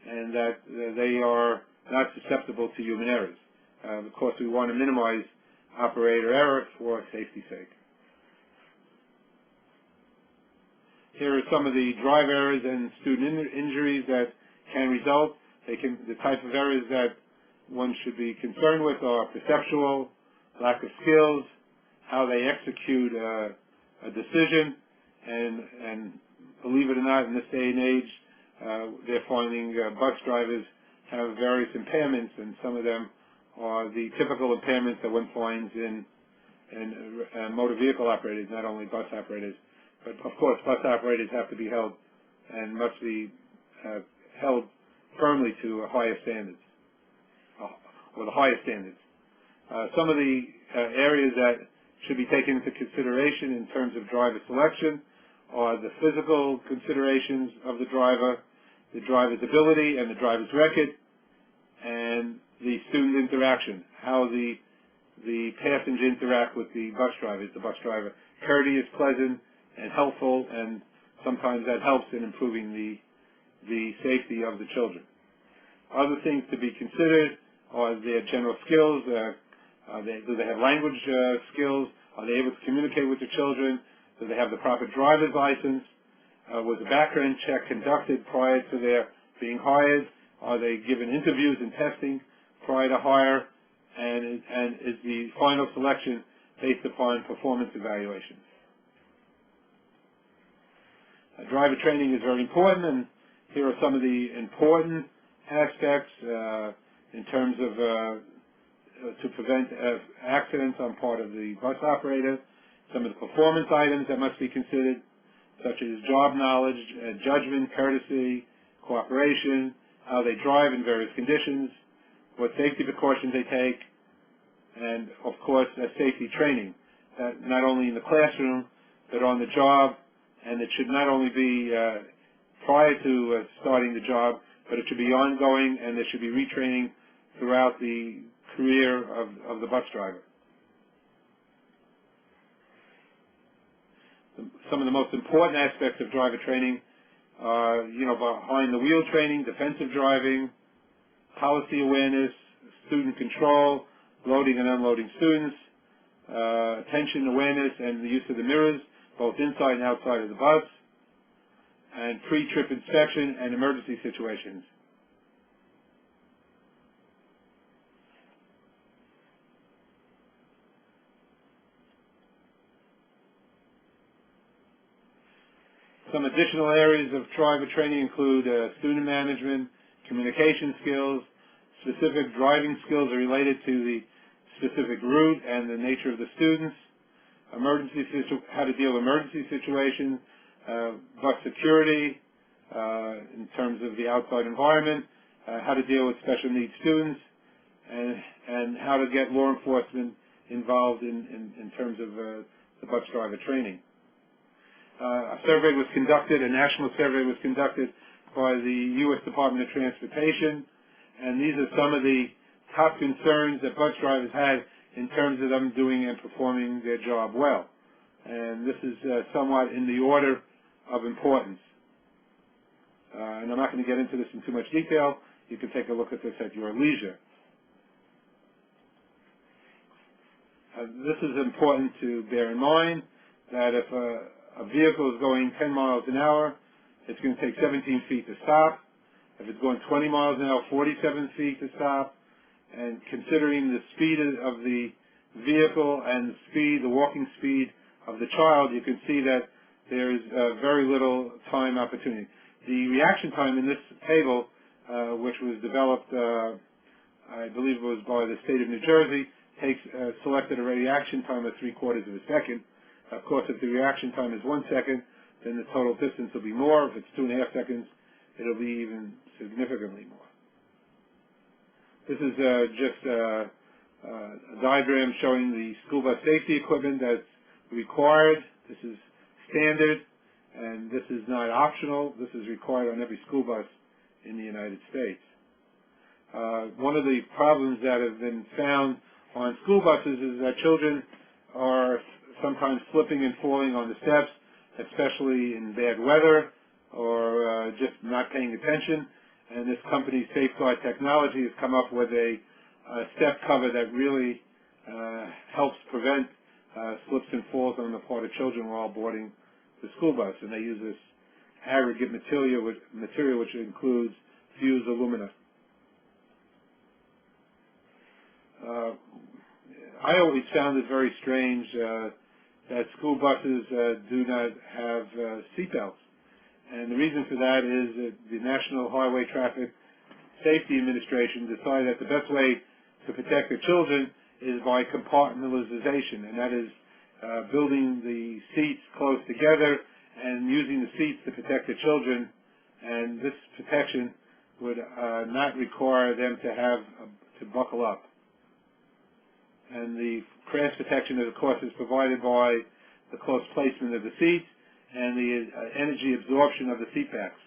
and that they are not susceptible to human errors. Of course, we want to minimize operator error for safety's sake. Here are some of the drive errors and student injuries that can result. The type of errors that one should be concerned with are perceptual, lack of skills, how they execute a decision, and believe it or not, in this day and age, they're finding bus drivers have various impairments, and some of them are the typical impairments that one finds in motor vehicle operators, not only bus operators. But of course, bus operators have to be held and must be held firmly to higher standards, or the highest standards. Some of the areas that should be taken into consideration in terms of driver selection are the physical considerations of the driver's ability and the driver's record, and the student interaction, how the passenger interact with the bus driver. Is the bus driver courteous, pleasant, and helpful, and sometimes that helps in improving the safety of the children. Other things to be considered are their general skills. Do they have language skills? Are they able to communicate with the children? Do they have the proper driver's license? Was a background check conducted prior to their being hired? Are they given interviews and testing prior to hire? And is the final selection based upon performance evaluations? Driver training is very important, and here are some of the important aspects in terms of to prevent accidents on part of the bus operator. Some of the performance items that must be considered, such as job knowledge, judgment, courtesy, cooperation, how they drive in various conditions, what safety precautions they take, and of course safety training, not only in the classroom but on the job. And it should not only be prior to starting the job, but it should be ongoing, and there should be retraining throughout the career of the bus driver. Some of the most important aspects of driver training are, behind the wheel training, defensive driving, policy awareness, student control, loading and unloading students, attention awareness and the use of the mirrors, both inside and outside of the bus, and pre-trip inspection and emergency situations. Some additional areas of driver training include student management, communication skills, specific driving skills are related to the specific route and the nature of the students, how to deal with emergency situations, bus security in terms of the outside environment, how to deal with special needs students, and how to get law enforcement involved in terms of the bus driver training. A survey was conducted, a national survey was conducted by the U.S. Department of Transportation, and these are some of the top concerns that bus drivers had in terms of them doing and performing their job well. And this is somewhat in the order of importance. And I'm not going to get into this in too much detail. You can take a look at this at your leisure. This is important to bear in mind, that if a vehicle is going 10 miles an hour, it's going to take 17 feet to stop. If it's going 20 miles an hour, 47 feet to stop. And considering the speed of the vehicle and the walking speed of the child, you can see that there is very little time opportunity. The reaction time in this table, which was developed, I believe it was by the state of New Jersey, selected a reaction time of 3/4 of a second. Of course, if the reaction time is 1 second, then the total distance will be more. If it's 2.5 seconds, it'll be even significantly more. This is just a diagram showing the school bus safety equipment that's required. This is standard, and this is not optional. This is required on every school bus in the United States. One of the problems that have been found on school buses is that children are sometimes slipping and falling on the steps, especially in bad weather or just not paying attention. And this company, Safeguard Technology, has come up with a step cover that really helps prevent slips and falls on the part of children while boarding the school bus. And they use this aggregate material which includes fused alumina. I always found it very strange that school buses do not have seatbelts. And the reason for that is that the National Highway Traffic Safety Administration decided that the best way to protect the children is by compartmentalization, and that is building the seats close together and using the seats to protect the children. And this protection would not require them to buckle up. And the crash protection, of course, is provided by the close placement of the seats and the energy absorption of the seat backs.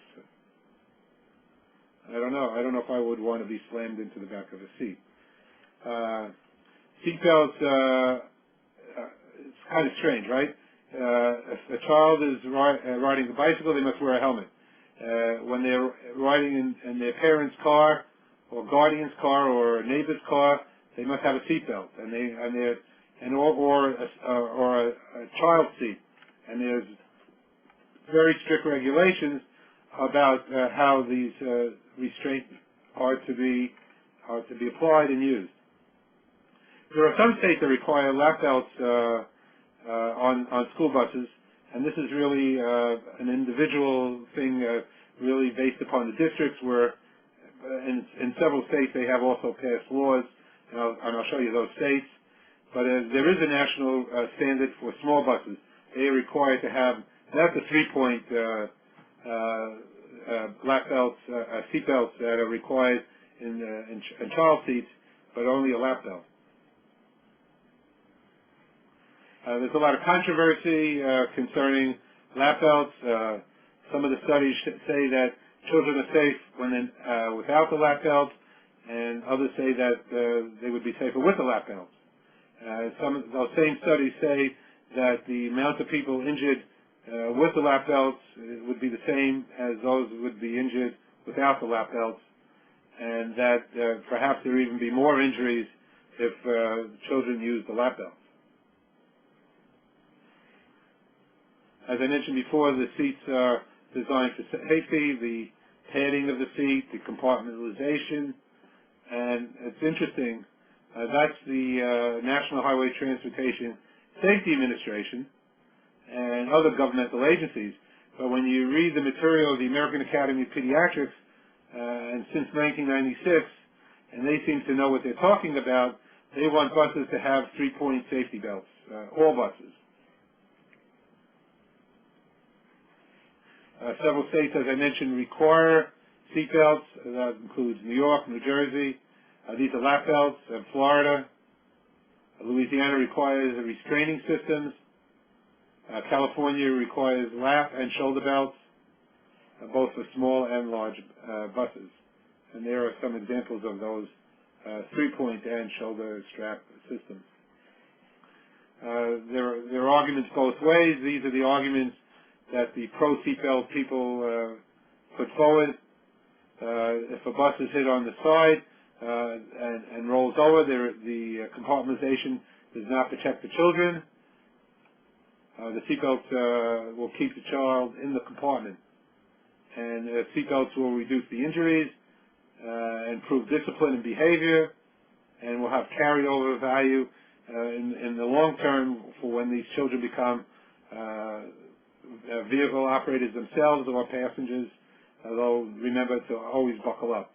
I don't know if I would want to be slammed into the back of a seat. Seat belts, it's kind of strange, right? If a child is riding a bicycle, they must wear a helmet. When they're riding in their parents' car or guardian's car or a neighbor's car, they must have a seat belt, or a child seat. And there's very strict regulations about how these restraints are to be applied and used. There are some states that require lap belts on school buses, and this is really an individual thing, really based upon the districts. Where in several states they have also passed laws, and I'll show you those states. But there is a national standard for small buses. They are required to have not the 3-point lap belts, seat belts that are required in child seats, but only a lap belt. There's a lot of controversy concerning lap belts. Some of the studies say that children are safe when without the lap belt, and others say that they would be safer with the lap belts. Some of those same studies say that the amount of people injured with the lap belts would be the same as those who would be injured without the lap belts, and that perhaps there would even be more injuries if children use the lap belts. As I mentioned before, the seats are designed for safety, the padding of the seat, the compartmentalization, and it's interesting. That's the National Highway Transportation Safety Administration and other governmental agencies. But when you read the material of the American Academy of Pediatrics, and since 1996, and they seem to know what they're talking about, they want buses to have 3-point safety belts, all buses. Several states, as I mentioned, require seat belts. That includes New York, New Jersey. These are lap belts. Florida. Louisiana requires restraining systems. California requires lap and shoulder belts, both for small and large buses. And there are some examples of those 3-point and shoulder strap systems. There are arguments both ways. These are the arguments that the pro-seatbelt people put forward. If a bus is hit on the side and rolls over, the compartmentalization does not protect the children. The seatbelt will keep the child in the compartment. And seatbelts will reduce the injuries, improve discipline and behavior, and will have carryover value in the long term for when these children become vehicle operators themselves or passengers. They'll remember to always buckle up.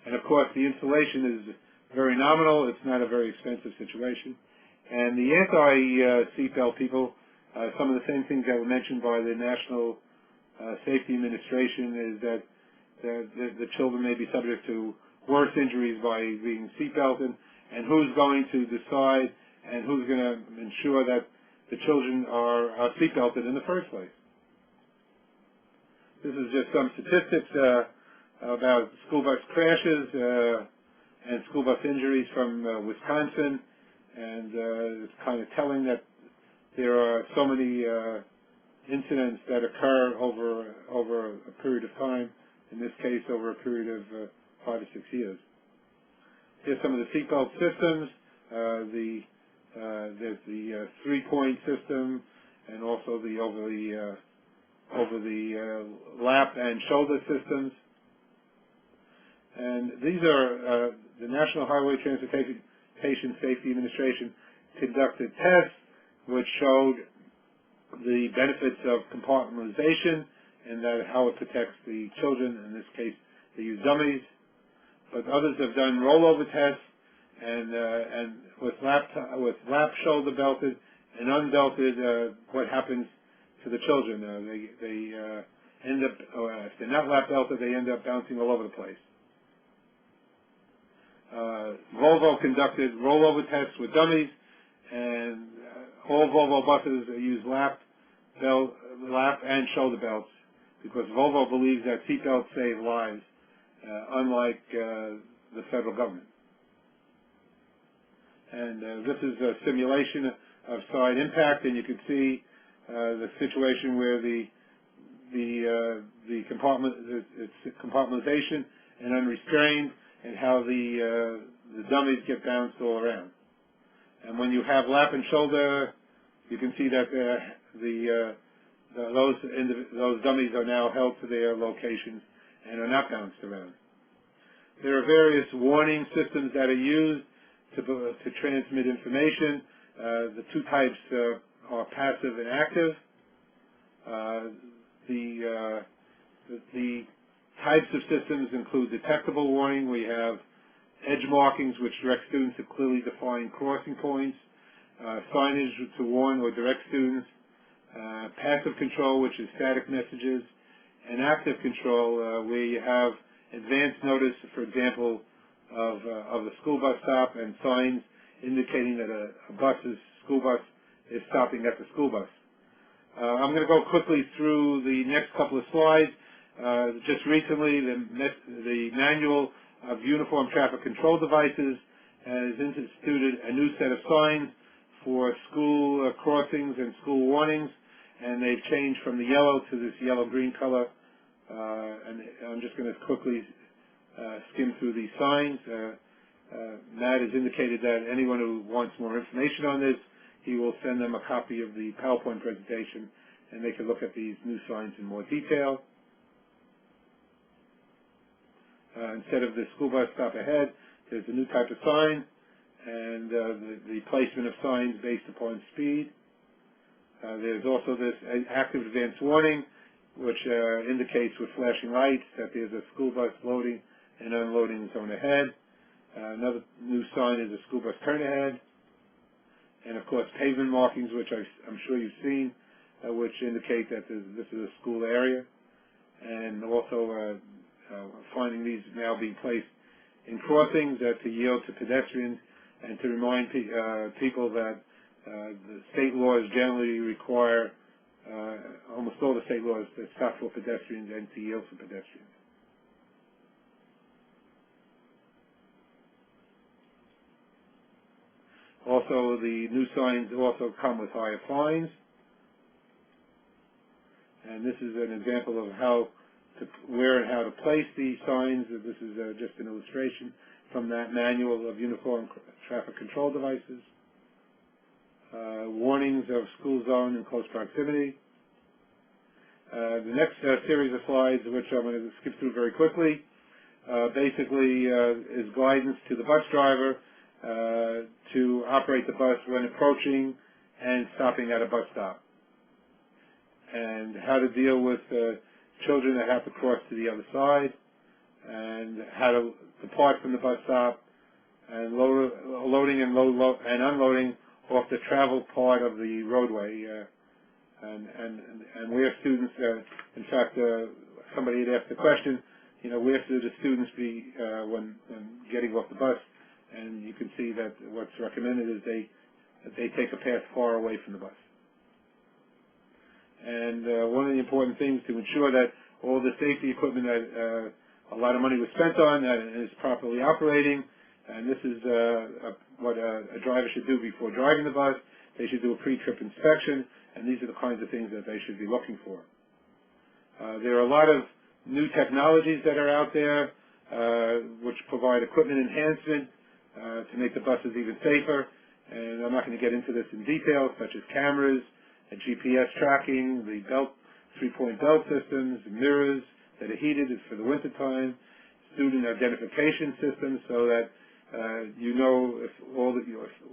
And of course, the installation is very nominal. It's not a very expensive situation. And the anti-seatbelt people, some of the same things that were mentioned by the National Safety Administration is that the children may be subject to worse injuries by being seatbelted, and who's going to decide and who's going to ensure that the children are seatbelted in the first place. This is just some statistics about school bus crashes and school bus injuries from Wisconsin, and it's kind of telling that there are so many incidents that occur over a period of time, in this case over a period of 5 or 6 years. Here's some of the seatbelt systems. There's the 3-point system, and also the over the lap and shoulder systems. And these are the National Highway Transportation Safety Administration conducted tests which showed the benefits of compartmentalization and that how it protects the children. In this case, they use dummies. But others have done rollover tests, and with lap shoulder belted and unbelted, what happens to the children? They end up, if they're not lap belted, they end up bouncing all over the place. Volvo conducted rollover tests with dummies, and all Volvo buses use lap and shoulder belts because Volvo believes that seatbelts save lives, unlike the federal government. And this is a simulation of side impact, and you can see the situation where the compartmentalization and unrestrained, and how the dummies get bounced all around. And when you have lap and shoulder, you can see that those dummies are now held to their locations and are not bounced around. There are various warning systems that are used to transmit information. The two types are passive and active. The types of systems include detectable warning. We have edge markings, which direct students to clearly defined crossing points, signage to warn or direct students, passive control, which is static messages, and active control, where you have advanced notice, for example, of the school bus stop and signs indicating that a school bus is stopping at the school bus. I'm going to go quickly through the next couple of slides. Just recently, the Manual of Uniform Traffic Control Devices has instituted a new set of signs for school crossings and school warnings, and they've changed from the yellow to this yellow-green color. And I'm just going to quickly skim through these signs. Matt has indicated that anyone who wants more information on this, he will send them a copy of the PowerPoint presentation, and they can look at these new signs in more detail. Instead of the school bus stop ahead, there's a new type of sign, and the placement of signs based upon speed. There's also this active advance warning, which indicates with flashing lights that there's a school bus loading and unloading zone ahead. Another new sign is a school bus turn ahead. And of course, pavement markings, which I'm sure you've seen, which indicate that this is a school area. And also finding these now being placed in crossings to yield to pedestrians and to remind people that The state laws generally require, almost all the state laws, to stop for pedestrians and to yield for pedestrians. Also, the new signs also come with higher fines. And this is an example of how to, where and how to place these signs. This is just an illustration from that manual of uniform traffic control devices. Warnings of school zone in close proximity. The next series of slides, which I'm going to skip through very quickly, basically is guidance to the bus driver to operate the bus when approaching and stopping at a bus stop, and how to deal with children that have to cross to the other side, and how to depart from the bus stop, and loading and unloading off the travel part of the roadway, and where students, in fact, somebody had asked the question, where should the students be when getting off the bus? And you can see that what's recommended is they take a path far away from the bus. And one of the important things to ensure that all the safety equipment that a lot of money was spent on is properly operating, and this is what a driver should do before driving the bus. They should do a pre-trip inspection, and these are the kinds of things that they should be looking for. There are a lot of new technologies that are out there which provide equipment enhancement to make the buses even safer, and I'm not going to get into this in detail, such as cameras, and GPS tracking, the three-point belt systems, mirrors that are heated for the wintertime, student identification systems so that you know if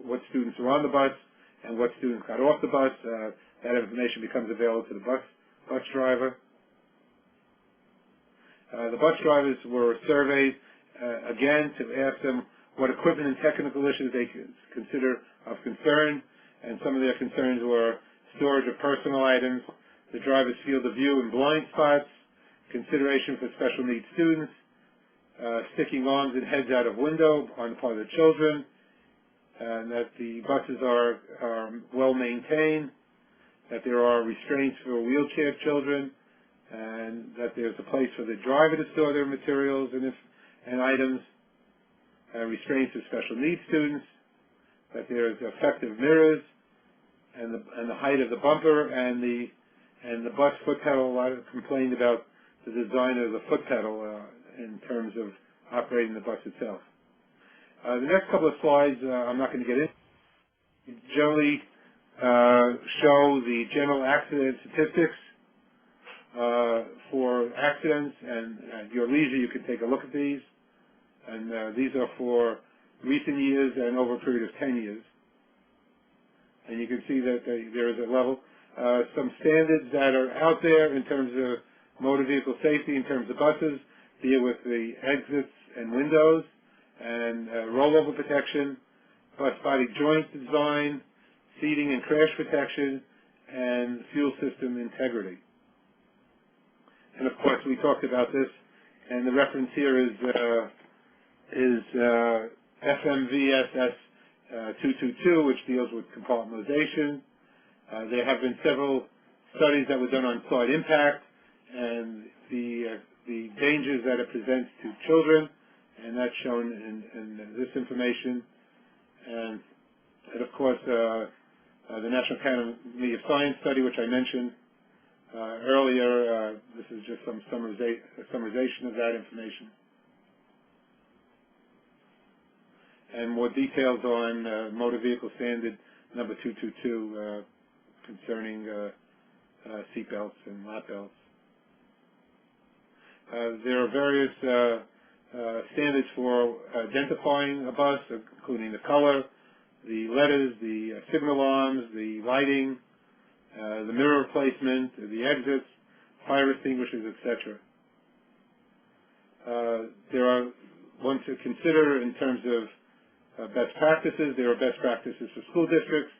what students are on the bus and what students got off the bus. That information becomes available to the bus driver. The bus drivers were surveyed again to ask them what equipment and technical issues they consider of concern, and some of their concerns were storage of personal items, the driver's field of view and blind spots, consideration for special needs students, sticking arms and heads out of window on the part of the children, and that the buses are well maintained, that there are restraints for wheelchair children, and that there's a place for the driver to store their materials and items, restraints for special needs students, that there's effective mirrors, and the height of the bumper and the bus foot pedal. A lot of complained about the design of the foot pedal in terms of operating the bus itself. The next couple of slides I'm not going to get into. Generally show the general accident statistics for accidents, and at your leisure you can take a look at these. And these are for recent years and over a period of 10 years. And you can see that there is a level. Some standards that are out there in terms of motor vehicle safety, in terms of buses, deal with the exits and windows, and rollover protection, bus body joint design, seating and crash protection, and fuel system integrity. And of course, we talked about this, and the reference here is FMVSS 222, which deals with compartmentalization. There have been several studies that were done on side impact and the dangers that it presents to children, and that's shown in this information. And of course, the National Academy of Science study, which I mentioned earlier. This is just some summarization of that information. And more details on motor vehicle standard number 222 concerning seat belts and lap belts. There are various standards for identifying a bus, including the color, the letters, the signal arms, the lighting, the mirror placement, the exits, fire extinguishers, etc. There are one to consider in terms of best practices. There are best practices for school districts.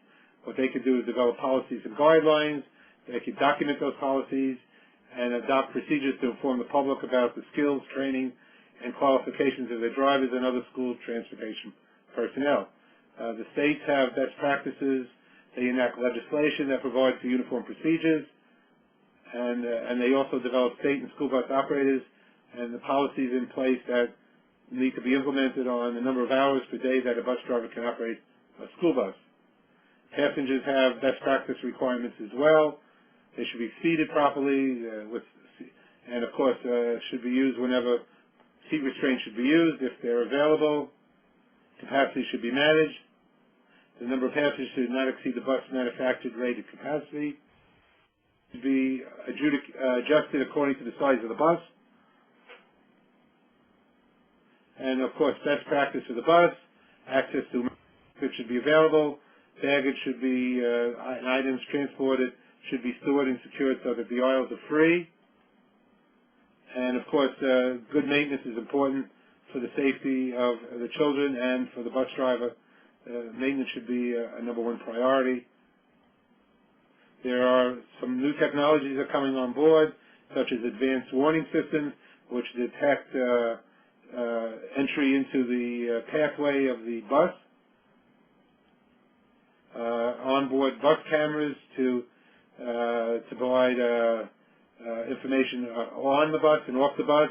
What they could do is develop policies and guidelines. They could document those policies and adopt procedures to inform the public about the skills, training, and qualifications of their drivers and other school transportation personnel. The states have best practices They enact legislation that provides for uniform procedures, and they also develop state and school bus operators and the policies in place that need to be implemented on the number of hours per day that a bus driver can operate a school bus. Passengers have best practice requirements as well. They should be seated properly, and of course should be used whenever seat restraints should be used if they're available. Capacity should be managed. The number of passengers should not exceed the bus manufactured rated capacity. Should be adjusted according to the size of the bus. And of course, best practice of the bus, access to it should be available. Baggage should be, and items transported should be stored and secured so that the aisles are free. And of course, good maintenance is important for the safety of the children and for the bus driver. Maintenance should be a number one priority. There are some new technologies that are coming on board, such as advanced warning systems, which detect entry into the pathway of the bus. Onboard bus cameras to provide information on the bus and off the bus,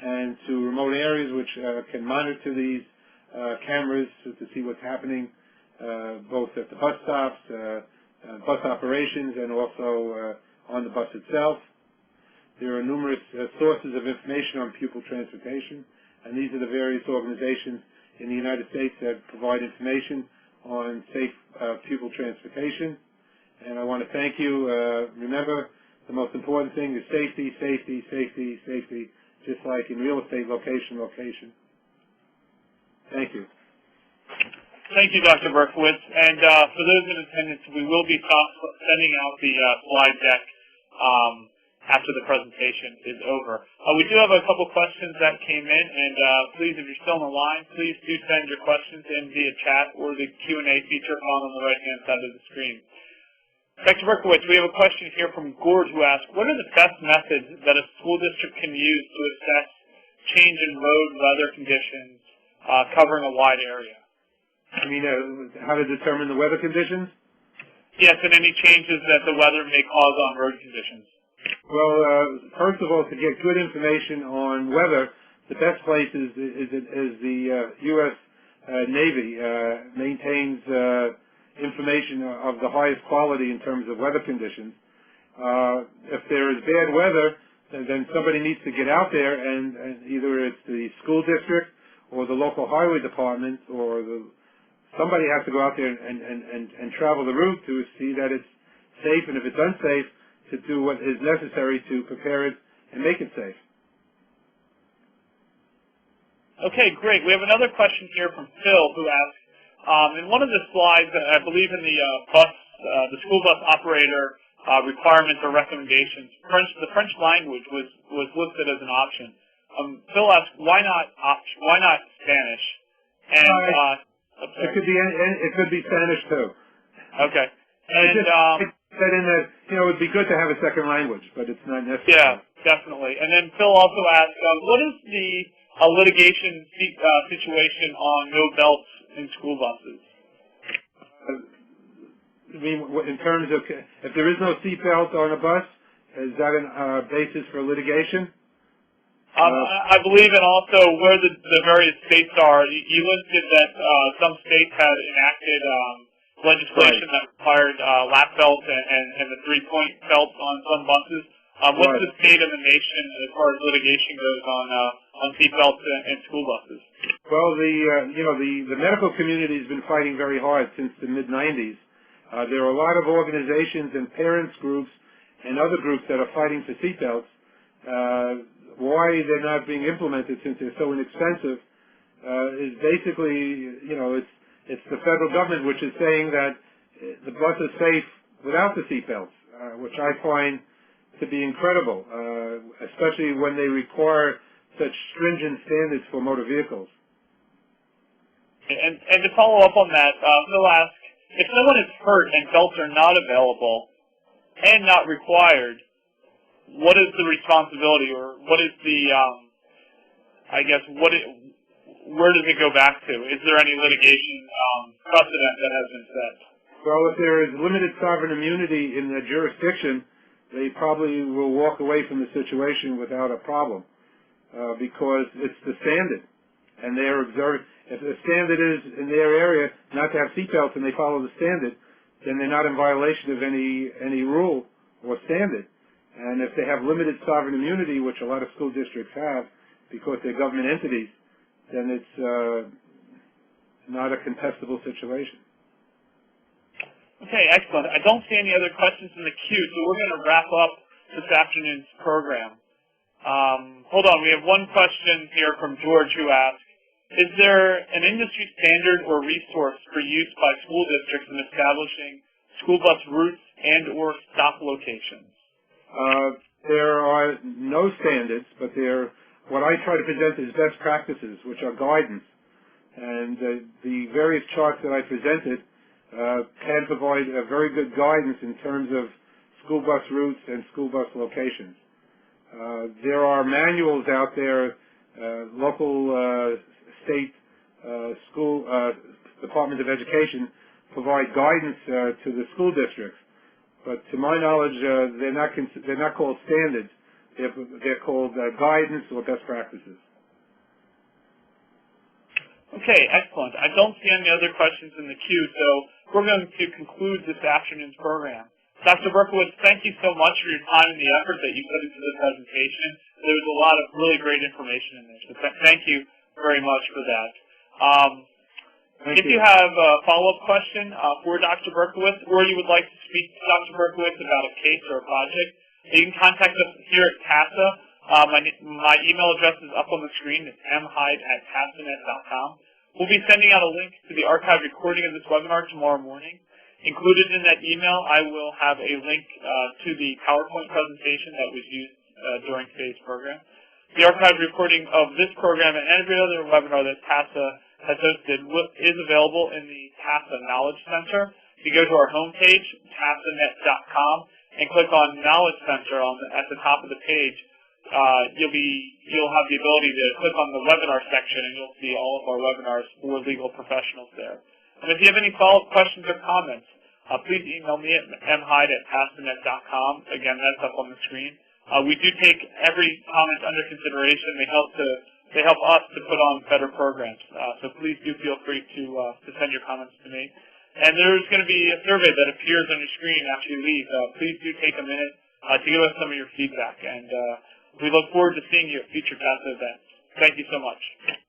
and to remote areas which can monitor these cameras to see what's happening both at the bus stops, bus operations, and also on the bus itself. There are numerous sources of information on pupil transportation, and these are the various organizations in the United States that provide information on safe pupil transportation. And I want to thank you. Remember, the most important thing is safety, safety, safety, safety, just like in real estate, location, location. Thank you. Thank you, Dr. Berkowitz. And for those in attendance, we will be sending out the slide deck after the presentation is over. We do have a couple questions that came in, and please, if you're still on the line, please do send your questions in via chat or the Q&A feature found on the right-hand side of the screen. Dr. Berkowitz, we have a question here from Gord who asks, what are the best methods that a school district can use to assess change in road weather conditions covering a wide area? I mean, how to determine the weather conditions? Yes, and any changes that the weather may cause on road conditions. Well, first of all, to get good information on weather, the best place is the U.S. Navy maintains information of the highest quality in terms of weather conditions. If there is bad weather, then somebody needs to get out there, and either it's the school district or the local highway department or somebody has to go out there and travel the route to see that it's safe, and if it's unsafe, to do what is necessary to prepare it and make it safe. Okay, great. We have another question here from Phil who asks, in one of the slides, I believe in the school bus operator requirements or recommendations, the French language was listed as an option. Phil asks, why not Spanish? And it could be Spanish too. Okay. And said in that, it would be good to have a second language, but it's not necessary. Yeah, definitely. And then Phil also asked, what is the litigation situation on no belts in school buses? I mean, in terms of, if there is no seatbelt on a bus, is that a basis for litigation? I believe, and also where the various states are. You listed that some states had enacted legislation that required lap belts and the three-point belts on some buses. What's the state of the nation as far as litigation goes on seat belts and school buses? Well, the medical community has been fighting very hard since the mid-'90s. There are a lot of organizations and parents groups and other groups that are fighting for seat belts. Why they're not being implemented since they're so inexpensive is basically, it's the federal government which is saying that the bus is safe without the seat belts, which I find to be incredible, especially when they require such stringent standards for motor vehicles. And to follow up on that, Phil asked, if someone is hurt and belts are not available and not required, what is the responsibility, or what is the, where does it go back to? Is there any litigation precedent that has been set? Well, if there is limited sovereign immunity in the jurisdiction, they probably will walk away from the situation without a problem, because it's the standard, and they're observing. If the standard is in their area not to have seatbelts and they follow the standard, then they're not in violation of any rule or standard. And if they have limited sovereign immunity, which a lot of school districts have, because they're government entities, then it's not a contestable situation. Okay, excellent. I don't see any other questions in the queue, so we're going to wrap up this afternoon's program. Hold on, we have one question here from George who asks, is there an industry standard or resource for use by school districts in establishing school bus routes and or stop locations? There are no standards, but what I try to present is best practices, which are guidance. And the various charts that I presented can provide a very good guidance in terms of school bus routes and school bus locations. There are manuals out there, local, state, school departments of education provide guidance to the school districts. But to my knowledge, they're not called standards. They're called guidance or best practices. Okay, excellent. I don't see any other questions in the queue, so we're going to conclude this afternoon's program. Dr. Berkowitz, thank you so much for your time and the effort that you put into the presentation. There was a lot of really great information in there, so thank you very much for that. If you have a follow-up question for Dr. Berkowitz, or you would like to speak to Dr. Berkowitz about a case or a project, you can contact us here at TASA. My email address is up on the screen. It's mhyde@tasanet.com. We'll be sending out a link to the archived recording of this webinar tomorrow morning. Included in that email, I will have a link to the PowerPoint presentation that was used during today's program. The archived recording of this program and every other webinar that TASA has hosted is available in the TASA Knowledge Center. If you go to our homepage, tasanet.com, and click on Knowledge Center at the top of the page, you'll have the ability to click on the webinar section, and you'll see all of our webinars for legal professionals there. And if you have any follow-up questions or comments, please email me at mhyde@tasanet.com. Again, that's up on the screen. We do take every comment under consideration. They help us to put on better programs. So please do feel free to send your comments to me. And there's going to be a survey that appears on your screen after you leave. Please do take a minute to give us some of your feedback. And we look forward to seeing you at future TASA events. Thank you so much.